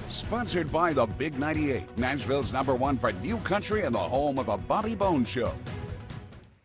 Sponsored by the Big 98, Nashville's #1 for new country and the home of the Bobby Bones Show.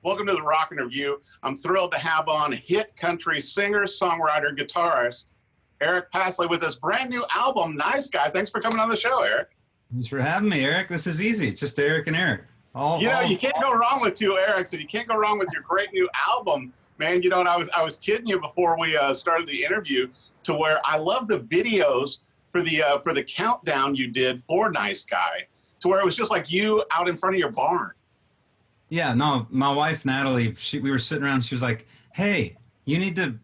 Welcome to the Rock and Review. I'm thrilled to have on hit country singer, songwriter, guitarist, Eric Paslay with his brand new album, Nice Guy. Thanks for coming on the show, Eric. Thanks for having me, Eric. This is easy. Just Eric and Eric. You can't go wrong with two Erics, and you can't go wrong with your great new album, man. You know, and I was kidding you before we started the interview to where I love the videos for the countdown you did for Nice Guy, to where it was just like you out in front of your barn. Yeah, no, my wife, Natalie, we were sitting around, she was like, hey, you need to,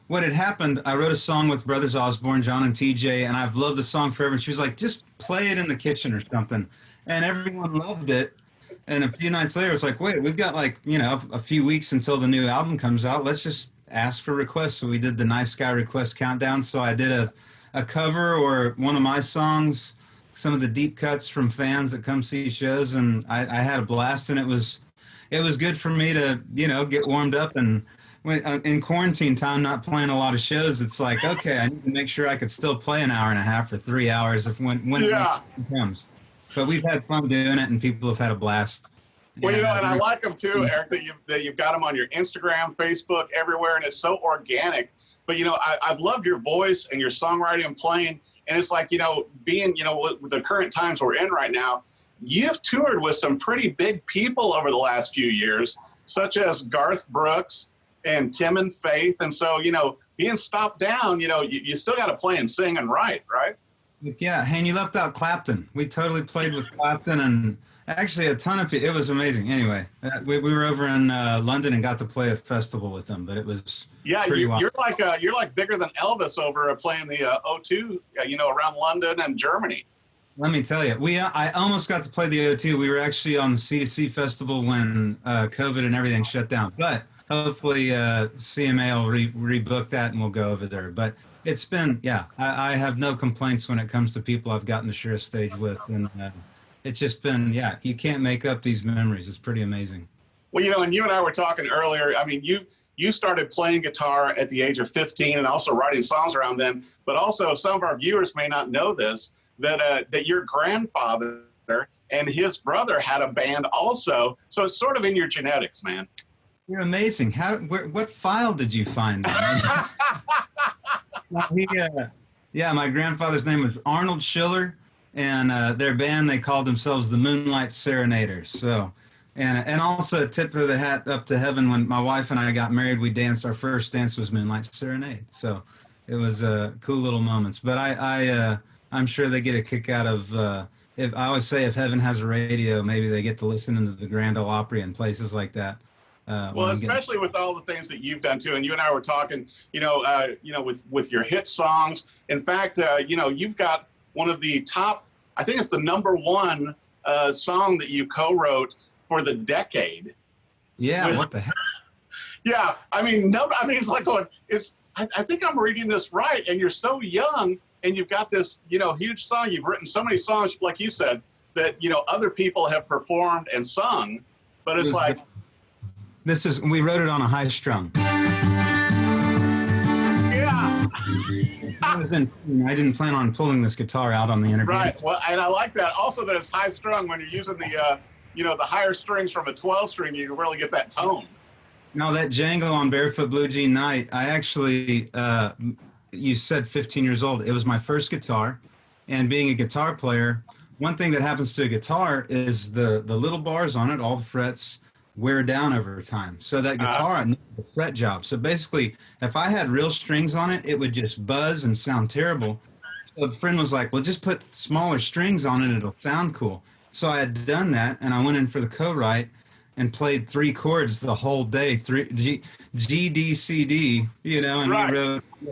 what had happened, I wrote a song with Brothers Osborne, John and TJ, and I've loved the song forever. And she was like, just play it in the kitchen or something. And everyone loved it. And a few nights later, it's like, wait, we've got a few weeks until the new album comes out. Let's just ask for requests. So we did the Nice Guy request countdown. So I did a cover or one of my songs, some of the deep cuts from fans that come see shows, and I had a blast. And it was good for me to get warmed up. And in quarantine time, not playing a lot of shows, it's like, okay, I need to make sure I could still play an hour and a half or 3 hours when it comes. But we've had fun doing it, and people have had a blast. Well, and I like them too, Eric, that you've got them on your Instagram, Facebook, everywhere, and it's so organic. But, I've loved your voice and your songwriting and playing. And it's like, being, with the current times we're in right now, you've toured with some pretty big people over the last few years, such as Garth Brooks and Tim and Faith. And so, being stopped down, you still got to play and sing and write, right? Yeah, and you left out Clapton. We totally played with Clapton, and actually a ton of people. It was amazing. Anyway, we were over in London and got to play a festival with them, but it was you're like bigger than Elvis over playing the O2, around London and Germany. Let me tell you, I almost got to play the O2. We were actually on the C2C festival when COVID and everything shut down, but hopefully CMA will rebook that and we'll go over there. But it's been, I have no complaints when it comes to people I've gotten to share a stage with, and it's just been, you can't make up these memories. It's pretty amazing. Well, and you and I were talking earlier. I mean, you started playing guitar at the age of 15 and also writing songs around then. But also, some of our viewers may not know this, that your grandfather and his brother had a band also. So it's sort of in your genetics, man. You're amazing. What file did you find? My grandfather's name was Arnold Schiller, and their band, they called themselves the Moonlight Serenaders. So, and also a tip of the hat up to heaven. When my wife and I got married, we danced. Our first dance was Moonlight Serenade. So it was cool little moments. But I'm sure they get a kick out of. If I always say, if heaven has a radio, maybe they get to listen into the Grand Ole Opry and places like that. Well, especially with all the things that you've done too, and you and I were talking, with your hit songs. In fact, you've got one of the top, I think it's the #1 song that you co-wrote for the decade. Yeah, what the heck? Yeah, it's like going, I think I'm reading this right, and you're so young, and you've got this, huge song. You've written so many songs, like you said, that other people have performed and sung, but it's like. We wrote it on a high string. Yeah. I didn't plan on pulling this guitar out on the interview. Right. Well, and I like that. Also, that it's high strung when you're using the, the higher strings from a 12 string, you can really get that tone. Now that jangle on Barefoot Blue Jean Night, I actually, you said 15 years old. It was my first guitar, and being a guitar player, one thing that happens to a guitar is the little bars on it, all the frets, wear down over time. So that guitar needs a fret job. So basically, if I had real strings on it, it would just buzz and sound terrible. So a friend was like, well, just put smaller strings on it, it'll sound cool. So I had done that, and I went in for the co-write and played 3 chords the whole day, G, D, C, D, and we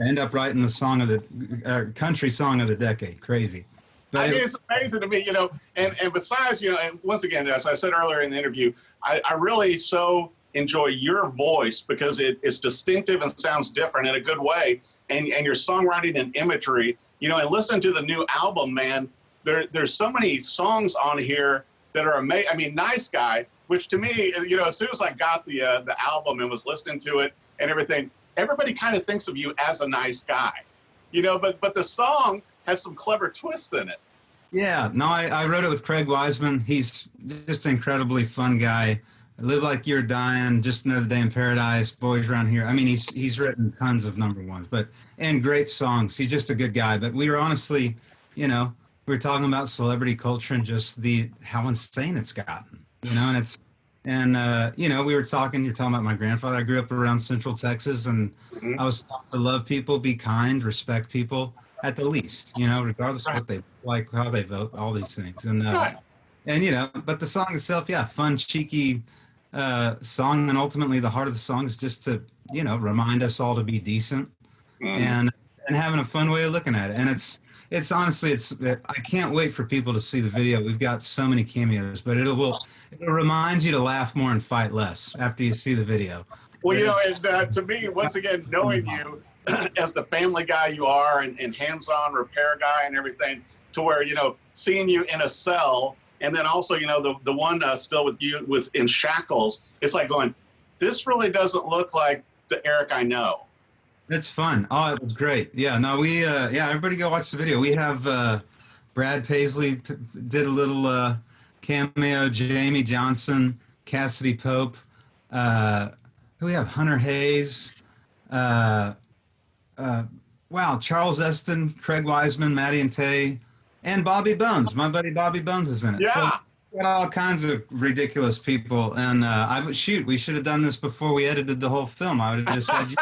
end up writing the song of the country song of the decade. Crazy. But it's amazing to me, and besides, and once again, as I said earlier in the interview, I really so enjoy your voice because it's distinctive and sounds different in a good way. And your songwriting and imagery, and listening to the new album, man, there's so many songs on here that are amazing. I mean, Nice Guy, which to me, as soon as I got the album and was listening to it and everything, everybody kind of thinks of you as a nice guy, but the song has some clever twists in it. Yeah, no, I wrote it with Craig Wiseman. He's just an incredibly fun guy. Live Like You're Dying, Just Another Day in Paradise, Boys Around Here. I mean, he's written tons of number ones, and great songs. He's just a good guy. But we were honestly, we were talking about celebrity culture and just how insane it's gotten, and we were talking. You're talking about my grandfather. I grew up around Central Texas, and I was taught to love people, be kind, respect people at the least, regardless of what they like, how they vote, all these things, but the song itself, yeah, fun, cheeky song, and ultimately the heart of the song is just to remind us all to be decent and having a fun way of looking at it. And it's honestly, I can't wait for people to see the video. We've got so many cameos, but it'll remind you to laugh more and fight less after you see the video. Well, and to me, once again, knowing you as the family guy you are, and hands-on repair guy and everything, to where seeing you in a cell. And then also, the one still with you in shackles, it's like going, this really doesn't look like the Eric I know. It's fun. Oh, it was great. Yeah, no, everybody go watch the video. We have Brad Paisley did a little cameo, Jamie Johnson, Cassidy Pope. We have Hunter Hayes. Charles Eston, Craig Wiseman, Maddie and Tay. And Bobby Bones, my buddy Bobby Bones is in it. Yeah. So we got all kinds of ridiculous people. And we should have done this before we edited the whole film. I would have just said.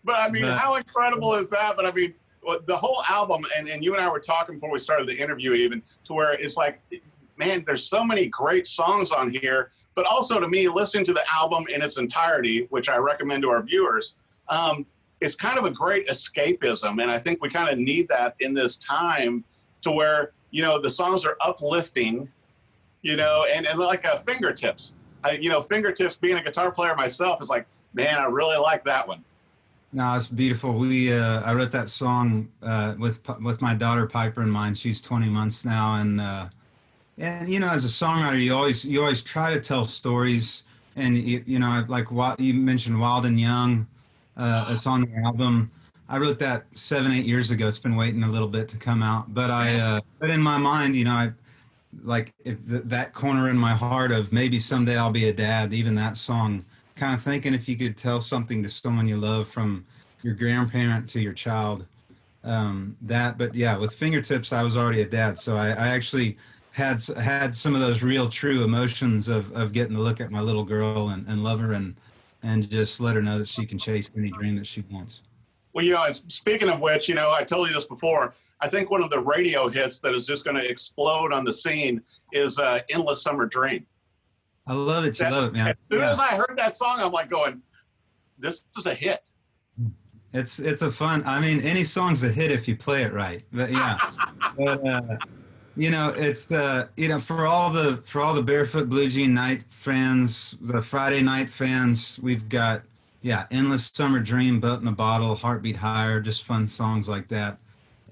But I mean, how incredible is that? But I mean, the whole album, and you and I were talking before we started the interview, even to where it's like, man, there's so many great songs on here. But also to me, listening to the album in its entirety, which I recommend to our viewers, it's kind of a great escapism, and I think we kind of need that in this time, to where the songs are uplifting, and like Fingertips. Fingertips. Being a guitar player myself, is like, man, I really like that one. No, it's beautiful. I wrote that song with my daughter Piper in mind. She's 20 months now, and as a songwriter, you always try to tell stories, and like what you mentioned, Wild and Young. It's on the album. I wrote that 7-8 years ago. It's been waiting a little bit to come out, but but in my mind, I like that corner in my heart of maybe someday I'll be a dad. Even that song, kind of thinking if you could tell something to someone you love, from your grandparent to your child, But yeah, with Fingertips, I was already a dad, so I actually had some of those real true emotions of getting to look at my little girl and love her and just let her know that she can chase any dream that she wants. Well, speaking of which, I told you this before. I think one of the radio hits that is just going to explode on the scene is "Endless Summer Dream." I love it. You love it, man. As soon as I heard that song, I'm like going, "This is a hit." It's a fun. I mean, any song's a hit if you play it right. But yeah, it's for all the Barefoot Blue Jean Night fans, the Friday Night fans, we've got "Endless Summer Dream," "Boat in a Bottle," "Heartbeat Higher," just fun songs like that.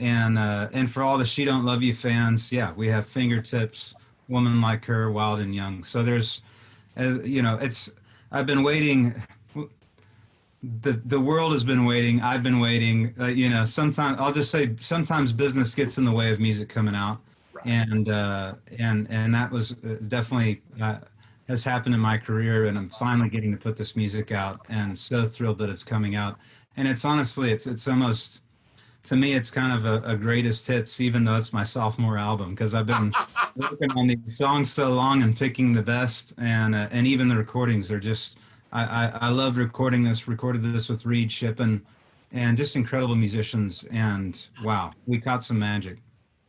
And for all the She Don't Love You fans, we have Fingertips, Woman Like Her, Wild and Young. So there's, I've been waiting. The world has been waiting. I've been waiting. Sometimes I'll just say sometimes business gets in the way of music coming out, and that was definitely has happened in my career. And I'm finally getting to put this music out, and so thrilled that it's coming out. And it's honestly, it's almost, to me, it's kind of a greatest hits, even though it's my sophomore album, because I've been working on these songs so long and picking the best, and even the recordings are just. I loved recorded this with Reed Shippen, and just incredible musicians, and wow, we caught some magic.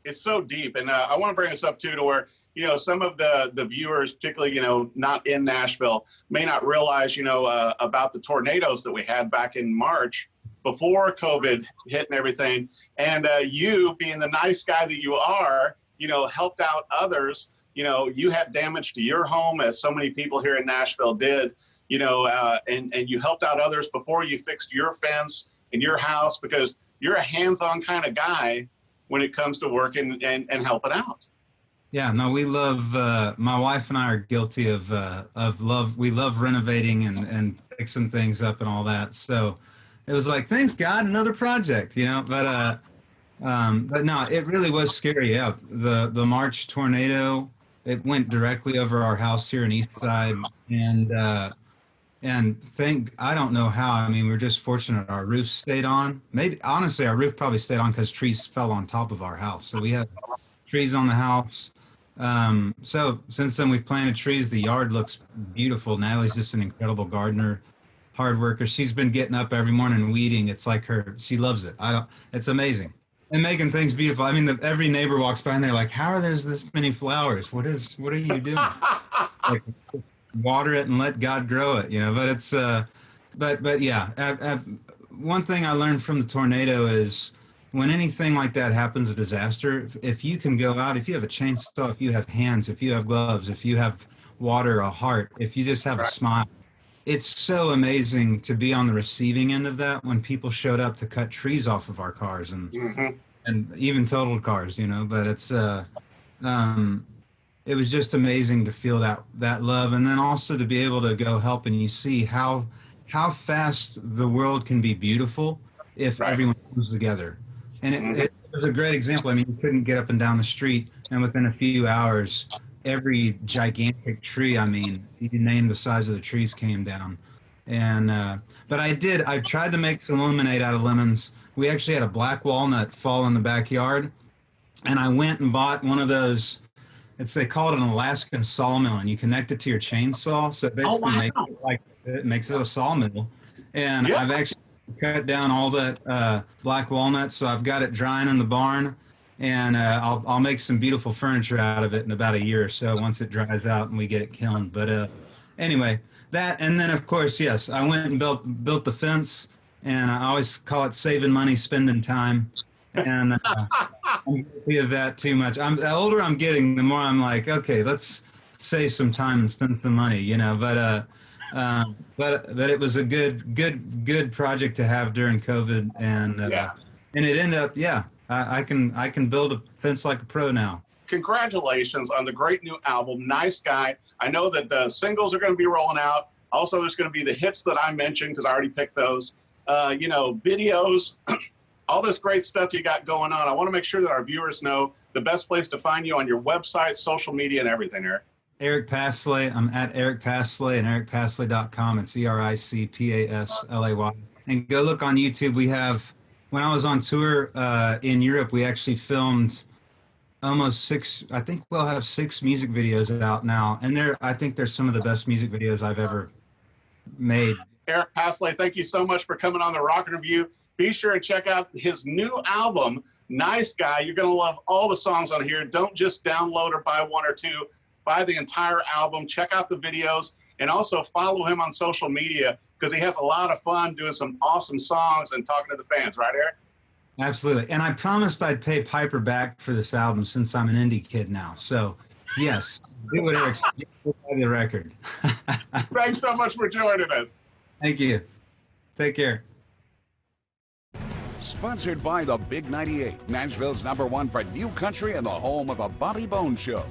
It's so deep, and I want to bring this up too, to where some of the viewers, particularly not in Nashville, may not realize about the tornadoes that we had back in March before COVID hit and everything, and you being the nice guy that you are, helped out others. You had damage to your home, as so many people here in Nashville did. And you helped out others before you fixed your fence in your house, because you're a hands-on kind of guy when it comes to working and helping out. Yeah, no, we love, my wife and I are guilty of love. We love renovating and fixing things up and all that. So it was like, thanks God, another project, but But no, it really was scary. Yeah, the March tornado, it went directly over our house here in East Side, and I don't know how. I mean, we're just fortunate our roof stayed on. Maybe honestly, our roof probably stayed on because trees fell on top of our house. So we had trees on the house. So since then we've planted trees. The yard looks beautiful. Natalie's just an incredible gardener, hard worker. She's been getting up every morning weeding. It's like she loves it. It's amazing. And making things beautiful. I mean, every neighbor walks by and they're like, "How are there this many flowers? What are you doing?" Like, water it and let God grow it, But it's, but yeah. One thing I learned from the tornado is when anything like that happens, a disaster, if you can go out, if you have a chainsaw, if you have hands, if you have gloves, if you have water, a heart, if you just have a smile, it's so amazing to be on the receiving end of that when people showed up to cut trees off of our cars and even totaled cars, But it's it was just amazing to feel that love, and then also to be able to go help, and you see how fast the world can be beautiful if everyone comes together. And it was a great example. I mean, you couldn't get up and down the street, and within a few hours, every gigantic tree, I mean, you name the size of the trees, came down. And but I tried to make some lemonade out of lemons. We actually had a black walnut fall in the backyard, and I went and bought one of those. They call it an Alaskan sawmill, and you connect it to your chainsaw. So it basically makes it a sawmill. And I've actually cut down all that black walnut, so I've got it drying in the barn, and I'll make some beautiful furniture out of it in about a year or so once it dries out and we get it kilned. But anyway, that, and then of course, yes, I went and built the fence, and I always call it saving money, spending time. And I'm guilty of that too much. The older I'm getting, the more I'm like, okay, let's save some time and spend some money, But it was a good project to have during COVID, and it ended up, I can build a fence like a pro now. Congratulations on the great new album, Nice Guy. I know that the singles are going to be rolling out. Also, there's going to be the hits that I mentioned because I already picked those. Videos. All this great stuff you got going on. I want to make sure that our viewers know the best place to find you on your website, social media, and everything, Eric. Eric Paslay. I'm at Eric Paslay and ericpaslay.com. It's EricPaslay. And go look on YouTube. When I was on tour in Europe, we actually filmed almost 6. I think we'll have 6 music videos out now. And I think they're some of the best music videos I've ever made. Eric Paslay, thank you so much for coming on the Rock Review. Be sure to check out his new album, Nice Guy. You're going to love all the songs on here. Don't just download or buy one or two. Buy the entire album. Check out the videos. And also follow him on social media because he has a lot of fun doing some awesome songs and talking to the fans. Right, Eric? Absolutely. And I promised I'd pay Piper back for this album since I'm an indie kid now. So, yes, do what Eric said. The record. Thanks so much for joining us. Thank you. Take care. Sponsored by the Big 98, Nashville's #1 for new country and the home of the Bobby Bones Show.